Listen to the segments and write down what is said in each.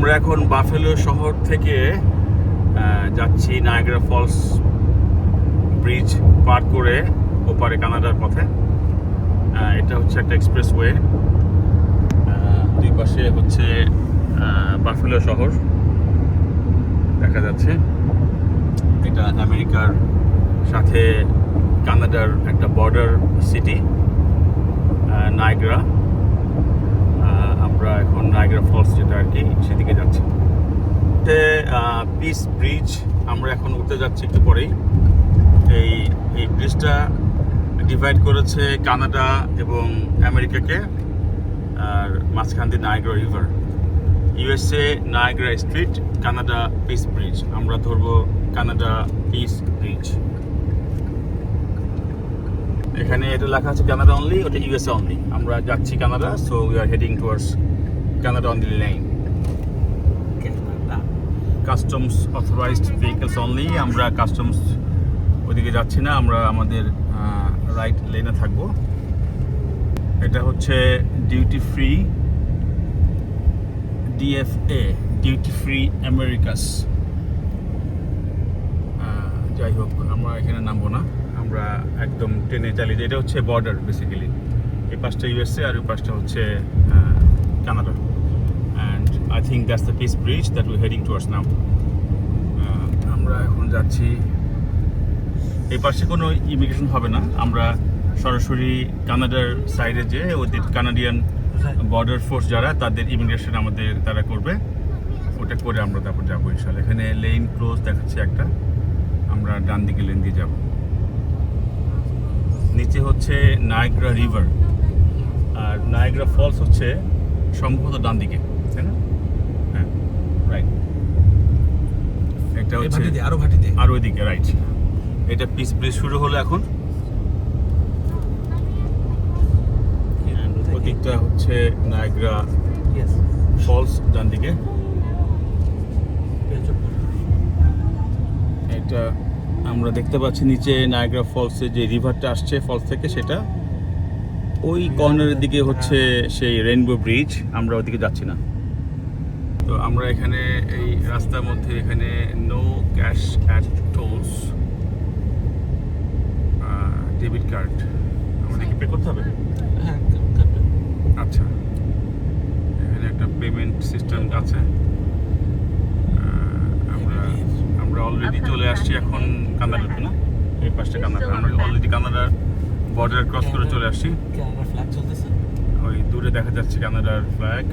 আমরা এখন বাফেলো শহর থেকে যাচ্ছি নায়াগ্রা ফলস ব্রিজ পার করে ওপারে কানাডার পথে। এটা হচ্ছে একটা এক্সপ্রেসওয়ে, দুই পাশে হচ্ছে বাফেলো শহর দেখা যাচ্ছে। এটা আমেরিকার সাথে কানাডার একটা বর্ডার সিটি নায়াগ্রা। আমরা এখন নায়াগ্রা ফলস যেটা আর কি সেদিকে যাচ্ছি। পিস ব্রিজ আমরা এখন উঠতে যাচ্ছি একটু পরেই। এই ব্রিজটা ডিভাইড করেছে কানাডা এবং আমেরিকাকে, আর মাঝখান দিয়ে Niagara river. USA Niagara street, Canada piece bridge. আমরা ধরবো কানাডা পিস ব্রিজ। এখানে এটা লেখা আছে কানাডা অনলি, ওটা ইউএসএ অনলি। আমরা যাচ্ছি Canada, so we are heading towards Canada on the line. Customs authorised vehicles only. আমরা কাস্টমস ওইদিকে যাচ্ছি না, আমরা আমাদের রাইট লেনে থাকবো। এটা হচ্ছে duty free DFA, duty free Americas. যাই হোক, আমরা এখানে নামবো না, আমরা একদম ট্রেনে চালিয়ে যাই। এটা হচ্ছে বর্ডার বেসিক্যালি। এই পাশটা ইউএসএ আর ওই পাশটা হচ্ছে Canada. And I think that's the peace bridge that we heading towards now. আমরা এখন যাচ্ছি। এই পাশে কোনো ইমিগ্রেশন হবে না, আমরা সরাসরি কানাডার সাইডে যে ওদের কানাডিয়ান বর্ডার ফোর্স যারা, তাদের ইমিগ্রেশন আমাদের তারা করবে। ওটা করে আমরা তারপর যাবো ইনশাল্লাহ। এখানে লেন ক্লোজ দেখাচ্ছে একটা, আমরা ডান দিকে লেন দিয়ে যাব। নিচে হচ্ছে নায়াগ্রা রিভার, আর নায়াগ্রা ফলস হচ্ছে সম্ভবত ডান দিকে, তাই না? হ্যাঁ, রাইট। এটা হচ্ছে আর ওইদিকে, রাইট। এটা পিস ব্রিজ শুরু হলো এখন। ওদিকটা হচ্ছে নায়াগ্রা ফলস ডান দিকে। এটা আমরা দেখতে পাচ্ছি নিচে নায়াগ্রা ফলসে যে রিভারটা আসছে ফলস থেকে, সেটা ওই কর্নারের দিকে হচ্ছে সেই রেইনবো ব্রিজ। আমরা ওদিকে যাচ্ছি না। তো আমরা এখানে এই রাস্তার মধ্যে এখানে no cash at tolls, debit card আমাদেরকে পে করতে হবে। হ্যাঁ, আচ্ছা, এখানে একটা পেমেন্ট সিস্টেম আছে। আমরা অলরেডি চলে আসছি এখন কানাডাতে, না? এই পাশটা কানাডা। আমরা অলরেডি কানাডার বর্ডার ক্রস করে চলে আসছি। কানাডার ফ্ল্যাগ চলতেছে, ওই দূরে দেখা যাচ্ছে কানাডার ফ্ল্যাগ।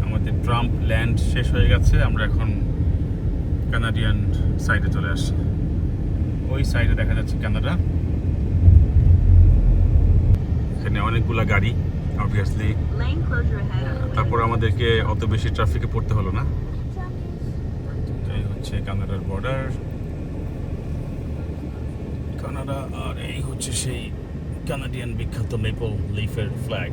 আমাদের ট্রাম্প ল্যান্ড শেষ হয়ে গেছে, আমরা এখন কানাডিয়ান সাইডে চলে আসছি। ওই সাইডে দেখা যাচ্ছে কানাডা। এখানে অনেকগুলা গাড়ি অবভিয়াসলি, তারপর আমাদেরকে অত বেশি ট্রাফিকে পড়তে হলো না। এই হচ্ছে কানাডার বর্ডার, কানাডা। আর এই হচ্ছে সেই কানাডিয়ান বিখ্যাত মেপল লিফের ফ্ল্যাগ।